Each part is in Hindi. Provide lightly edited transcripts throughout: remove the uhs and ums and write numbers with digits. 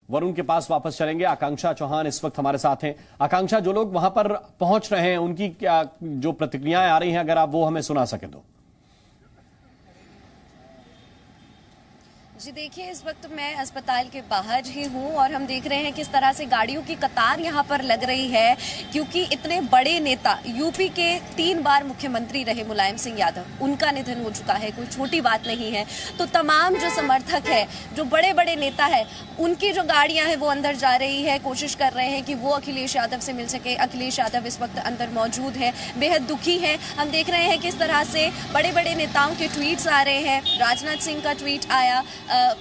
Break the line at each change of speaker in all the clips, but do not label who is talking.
वरुण के पास वापस चलेंगे। आकांक्षा चौहान इस वक्त हमारे साथ हैं। आकांक्षा, जो लोग वहां पर पहुंच रहे हैं उनकी क्या जो प्रतिक्रियाएं आ रही हैं, अगर आप वो हमें सुना सकें तो।
जी देखिए, इस वक्त मैं अस्पताल के बाहर ही हूँ और हम देख रहे हैं किस तरह से गाड़ियों की कतार यहाँ पर लग रही है, क्योंकि इतने बड़े नेता, यूपी के 3 बार मुख्यमंत्री रहे मुलायम सिंह यादव, उनका निधन हो चुका है। कोई छोटी बात नहीं है। तो तमाम जो समर्थक है, जो बड़े बड़े नेता है, उनकी जो गाड़ियां हैं वो अंदर जा रही है, कोशिश कर रहे हैं कि वो अखिलेश यादव से मिल सके। अखिलेश यादव इस वक्त अंदर मौजूद है, बेहद दुखी है। हम देख रहे हैं किस तरह से बड़े बड़े नेताओं के ट्वीट्स आ रहे हैं। राजनाथ सिंह का ट्वीट आया,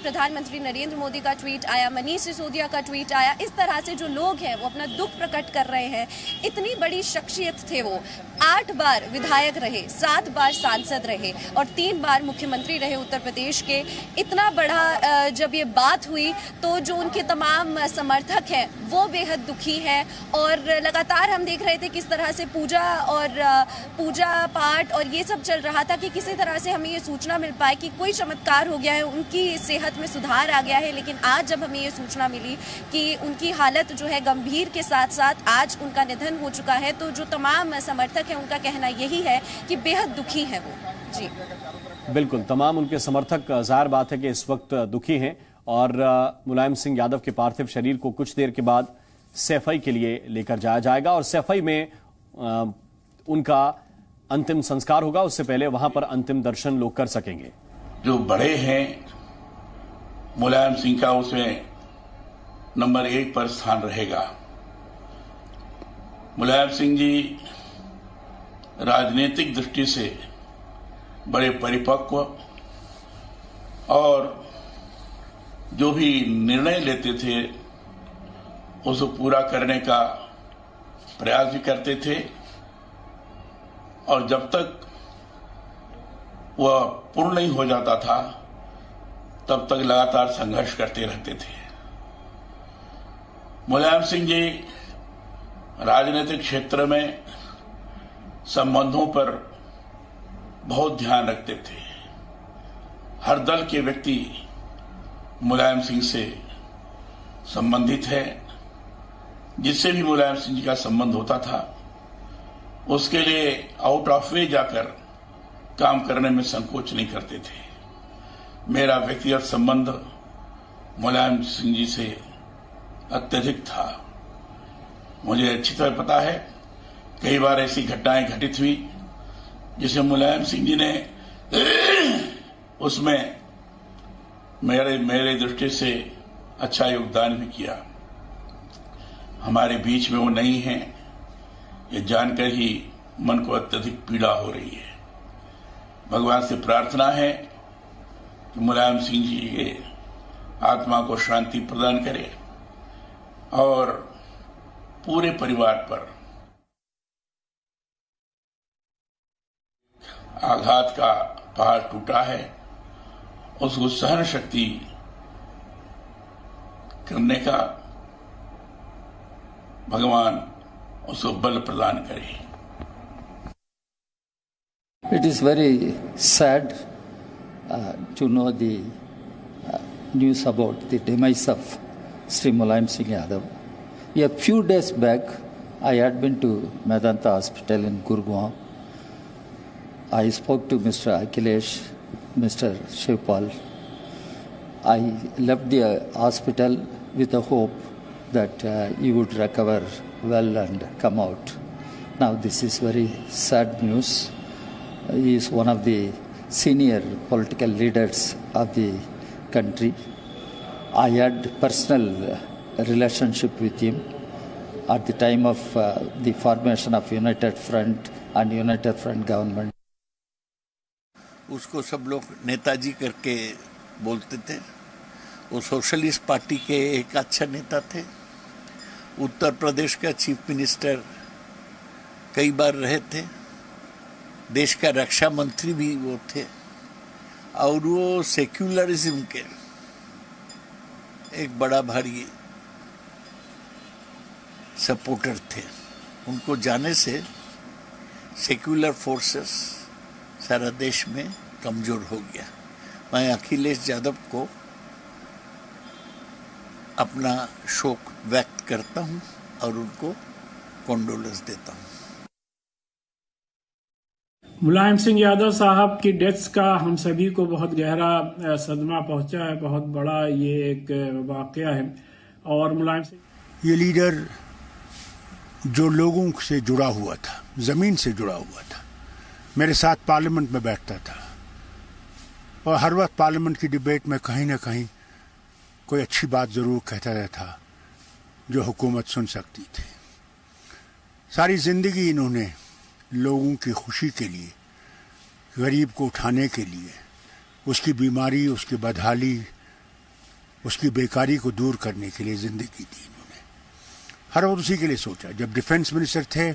प्रधानमंत्री नरेंद्र मोदी का ट्वीट आया, मनीष सिसोदिया का ट्वीट आया। इस तरह से जो लोग हैं वो अपना दुख प्रकट कर रहे हैं। इतनी बड़ी शख्सियत थे वो, 8 बार विधायक रहे, 7 बार सांसद रहे और 3 बार मुख्यमंत्री रहे उत्तर प्रदेश के। इतना बड़ा जब ये बात हुई तो जो उनके तमाम समर्थक हैं वो बेहद दुखी हैं और लगातार हम देख रहे थे किस तरह से पूजा पाठ और ये सब चल रहा था कि किसी तरह से हमें ये सूचना मिल पाए कि कोई चमत्कार हो गया है, उनकी सेहत में सुधार आ गया है। लेकिन आज जब हमें ये सूचना मिली कि उनकी हालत जो है गंभीर के साथ साथ आज उनका निधन हो चुका है, तो जो तमाम समर्थक हैं उनका कहना यही है कि बेहद दुखी है वो। जी
बिल्कुल, तमाम उनके समर्थक जाहिर बात है कि इस वक्त दुखी हैं और मुलायम सिंह यादव के पार्थिव शरीर को कुछ देर के बाद सैफई के लिए लेकर जाया जाएगा और सैफई में उनका अंतिम संस्कार होगा। उससे पहले वहां पर अंतिम दर्शन लोग कर सकेंगे।
जो बड़े हैं, मुलायम सिंह का उसमें नंबर 1 पर स्थान रहेगा। मुलायम सिंह जी राजनीतिक दृष्टि से बड़े परिपक्व और जो भी निर्णय लेते थे उसको पूरा करने का प्रयास भी करते थे और जब तक वह पूर्ण नहीं हो जाता था तब तक लगातार संघर्ष करते रहते थे। मुलायम सिंह जी राजनीतिक क्षेत्र में संबंधों पर बहुत ध्यान रखते थे। हर दल के व्यक्ति मुलायम सिंह से संबंधित है। जिससे भी मुलायम सिंह जी का संबंध होता था उसके लिए आउट ऑफ वे जाकर काम करने में संकोच नहीं करते थे। मेरा व्यक्तिगत संबंध मुलायम सिंह जी से अत्यधिक था। मुझे अच्छी तरह पता है कई बार ऐसी घटनाएं घटित हुई जिसमें मुलायम सिंह जी ने उसमें मेरे दृष्टि से अच्छा योगदान भी किया। हमारे बीच में वो नहीं है, ये जानकर ही मन को अत्यधिक पीड़ा हो रही है। भगवान से प्रार्थना है कि मुलायम सिंह जी के आत्मा को शांति प्रदान करे और पूरे परिवार पर आघात का पहाड़ टूटा है, उसको सहन शक्ति करने का भगवान उसको बल प्रदान करे।
It is very sad to know the news about the demise of Sri Mulayam Singh Yadav. A few days back, I had been to Medanta Hospital in Gurgaon. I spoke to Mr. Akhilesh, Mr. Shivpal. I left the hospital with the hope that he would recover well and come out. Now this is very sad news. He is one of the senior political leaders of the country. I had personal relationship with him at the time of the formation of United Front and United Front government.
उसको सब लोग नेताजी करके बोलते थे। वो सोशलिस्ट पार्टी के एक अच्छा नेता थे। उत्तर प्रदेश का चीफ मिनिस्टर कई बार रहे थे। देश का रक्षा मंत्री भी वो थे और वो सेक्युलरिज्म के एक बड़ा भारी सपोर्टर थे। उनको जाने से सेक्युलर फोर्सेस सारा देश में कमजोर हो गया। मैं अखिलेश यादव को अपना शोक व्यक्त करता हूं और उनको कॉन्डोलेंस देता हूं।
मुलायम सिंह यादव साहब की डेथ का हम सभी को बहुत गहरा सदमा पहुंचा है। बहुत बड़ा ये एक वाकया है। और मुलायम सिंह
ये लीडर जो लोगों से जुड़ा हुआ था, जमीन से जुड़ा हुआ था, मेरे साथ पार्लियामेंट में बैठता था और हर वक्त पार्लियामेंट की डिबेट में कहीं ना कहीं कोई अच्छी बात जरूर कहता रहता जो हुकूमत सुन सकती थी। सारी जिंदगी इन्होंने लोगों की खुशी के लिए, गरीब को उठाने के लिए, उसकी बीमारी, उसकी बदहाली, उसकी बेकारी को दूर करने के लिए जिंदगी दी इन्होंने। हर वक्त उसी के लिए सोचा। जब डिफेंस मिनिस्टर थे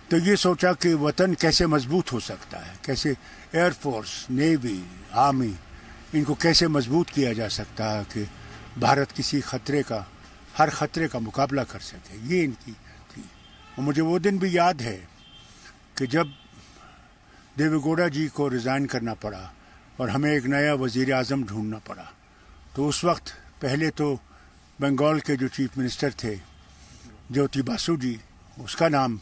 तो ये सोचा कि वतन कैसे मजबूत हो सकता है, कैसे एयरफोर्स, नेवी, आर्मी, इनको कैसे मजबूत किया जा सकता है कि भारत किसी खतरे का, हर खतरे का मुकाबला कर सके। ये इनकी थी। और मुझे वो दिन भी याद है कि जब देवेगौड़ा जी को रिज़ाइन करना पड़ा और हमें एक नया वज़ीर आज़म ढूंढना पड़ा, तो उस वक्त पहले तो बंगाल के जो चीफ मिनिस्टर थे ज्योति बासु जी, उसका नाम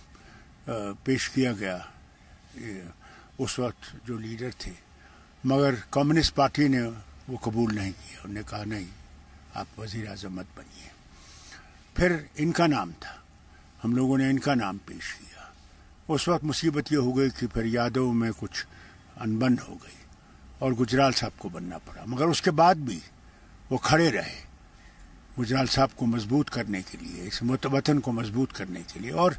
पेश किया गया, उस वक्त जो लीडर थे, मगर कम्युनिस्ट पार्टी ने वो कबूल नहीं किया। उन्होंने कहा नहीं, आप वज़ीर आज़म मत बनिए। फिर इनका नाम था, हम लोगों ने इनका नाम पेश किया। उस वक्त मुसीबत ये हो गई कि फिर यादव में कुछ अनबन हो गई और गुजराल साहब को बनना पड़ा। मगर उसके बाद भी वो खड़े रहे गुजराल साहब को मजबूत करने के लिए, इस वतन को मजबूत करने के लिए और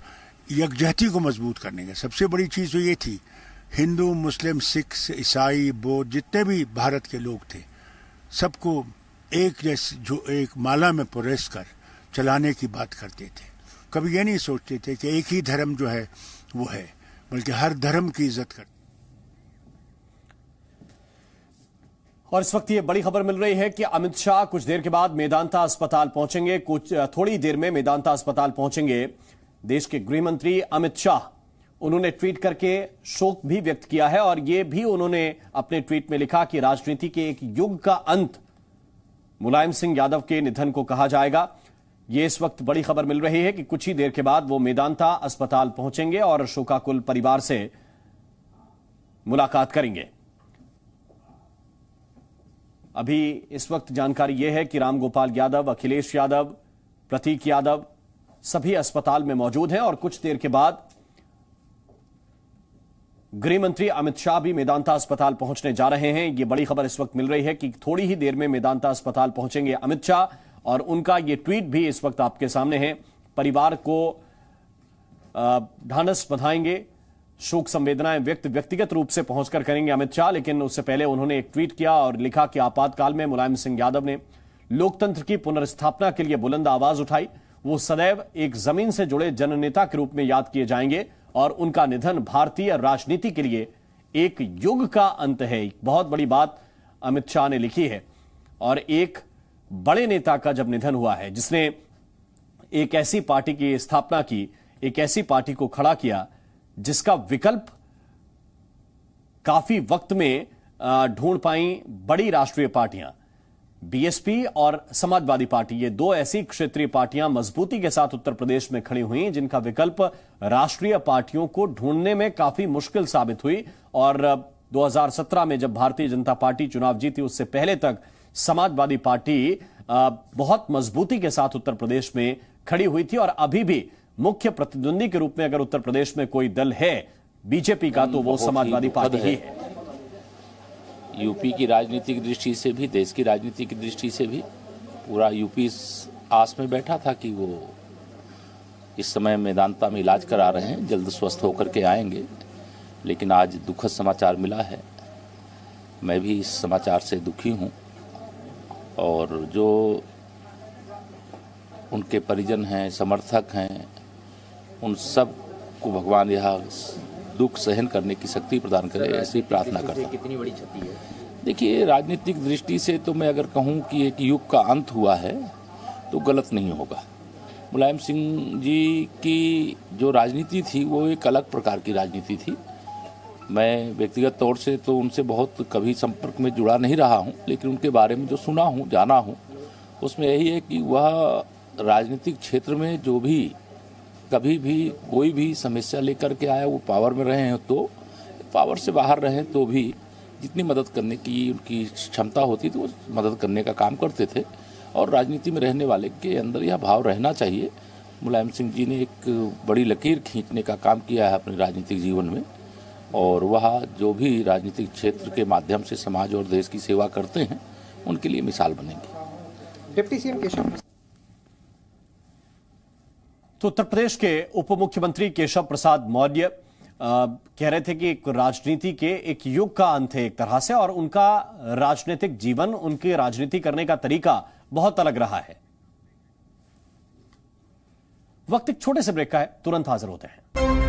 यकजहती को मजबूत करने के। सबसे बड़ी चीज़ तो ये थी, हिंदू, मुस्लिम, सिख, ईसाई, बौद्ध, जितने भी भारत के लोग थे, सबको एक जैसे जो एक माला में परोस कर चलाने की बात करते थे। कभी ये नहीं सोचते थे कि एक ही धर्म जो है वो है, बल्कि हर धर्म की इज्जत करते।
और इस वक्त ये बड़ी खबर मिल रही है कि अमित शाह कुछ देर के बाद मेदांता अस्पताल पहुंचेंगे। थोड़ी देर में मेदांता अस्पताल पहुंचेंगे देश के गृह मंत्री अमित शाह। उन्होंने ट्वीट करके शोक भी व्यक्त किया है और ये भी उन्होंने अपने ट्वीट में लिखा कि राजनीति के एक युग का अंत मुलायम सिंह यादव के निधन को कहा जाएगा। ये इस वक्त बड़ी खबर मिल रही है कि कुछ ही देर के बाद वो मेदांता अस्पताल पहुंचेंगे और शोकाकुल परिवार से मुलाकात करेंगे। अभी इस वक्त जानकारी यह है कि रामगोपाल यादव, अखिलेश यादव, प्रतीक यादव सभी अस्पताल में मौजूद हैं और कुछ देर के बाद गृह मंत्री अमित शाह भी मेदांता अस्पताल पहुंचने जा रहे हैं। यह बड़ी खबर इस वक्त मिल रही है कि थोड़ी ही देर में मेदांता अस्पताल पहुंचेंगे अमित शाह और उनका यह ट्वीट भी इस वक्त आपके सामने है। परिवार को ढांढस बंधाएंगे, शोक संवेदनाएं व्यक्तिगत रूप से पहुंचकर करेंगे अमित शाह, लेकिन उससे पहले उन्होंने एक ट्वीट किया और लिखा कि आपातकाल में मुलायम सिंह यादव ने लोकतंत्र की पुनर्स्थापना के लिए बुलंद आवाज उठाई। वो सदैव एक जमीन से जुड़े जननेता के रूप में याद किए जाएंगे और उनका निधन भारतीय राजनीति के लिए एक युग का अंत है। एक बहुत बड़ी बात अमित शाह ने लिखी है और एक बड़े नेता का जब निधन हुआ है, जिसने एक ऐसी पार्टी की स्थापना की, एक ऐसी पार्टी को खड़ा किया जिसका विकल्प काफी वक्त में ढूंढ पाई बड़ी राष्ट्रीय पार्टियां, बीएसपी और समाजवादी पार्टी, ये दो ऐसी क्षेत्रीय पार्टियां मजबूती के साथ उत्तर प्रदेश में खड़ी हुई जिनका विकल्प राष्ट्रीय पार्टियों को ढूंढने में काफी मुश्किल साबित हुई। और 2017 में जब भारतीय जनता पार्टी चुनाव जीती, उससे पहले तक समाजवादी पार्टी बहुत मजबूती के साथ उत्तर प्रदेश में खड़ी हुई थी और अभी भी मुख्य प्रतिद्वंदी के रूप में अगर उत्तर प्रदेश में कोई दल है बीजेपी का, तो वो समाजवादी पार्टी ही है।
यूपी की राजनीति की दृष्टि से भी, देश की राजनीति की दृष्टि से भी पूरा यूपी आस में बैठा था कि वो इस समय मेदांता में इलाज करा रहे हैं, जल्द स्वस्थ होकर के आएंगे। लेकिन आज दुखद समाचार मिला है। मैं भी इस समाचार से दुखी हूं और जो उनके परिजन हैं, समर्थक हैं, उन सब को भगवान यह दुख सहन करने की शक्ति प्रदान करे, ऐसी प्रार्थना करता हूं।
कितनी बड़ी क्षति है?
देखिए, राजनीतिक दृष्टि से तो मैं अगर कहूं कि एक युग का अंत हुआ है तो गलत नहीं होगा। मुलायम सिंह जी की जो राजनीति थी वो एक अलग प्रकार की राजनीति थी। मैं व्यक्तिगत तौर से तो उनसे बहुत कभी संपर्क में जुड़ा नहीं रहा हूं, लेकिन उनके बारे में जो सुना हूं, जाना हूं, उसमें यही है कि वह राजनीतिक क्षेत्र में जो भी कभी भी कोई भी समस्या लेकर के आया, वो पावर में रहे हैं तो, पावर से बाहर रहे तो भी जितनी मदद करने की उनकी क्षमता होती थी वो मदद करने का काम करते थे। और राजनीति में रहने वाले के अंदर यह भाव रहना चाहिए। मुलायम सिंह जी ने एक बड़ी लकीर खींचने का काम किया है अपने राजनीतिक जीवन में, और वह जो भी राजनीतिक क्षेत्र के माध्यम से समाज और देश की सेवा करते हैं उनके लिए मिसाल बनेंगे।
डिप्टी सीएम केशव,
तो उत्तर प्रदेश के उप मुख्यमंत्री केशव प्रसाद मौर्य कह रहे थे कि एक राजनीति के एक युग का अंत है एक तरह से, और उनका राजनीतिक जीवन, उनके राजनीति करने का तरीका बहुत अलग रहा है। वक्त एक छोटे से ब्रेक का है, तुरंत हाजिर होते हैं।